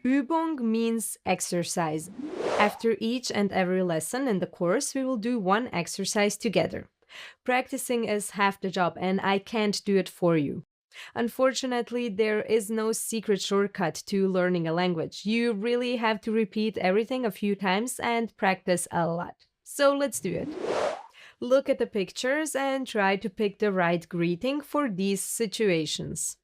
Übung means exercise. After each and every lesson in the course, we will do one exercise together. Practicing is half the job, and I can't do it for you. Unfortunately, there is no secret shortcut to learning a language. You really have to repeat everything a few times and practice a lot. So let's do it. Look at the pictures and try to pick the right greeting for these situations.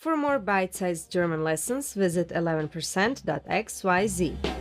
For more bite-sized German lessons, visit 11%.xyz.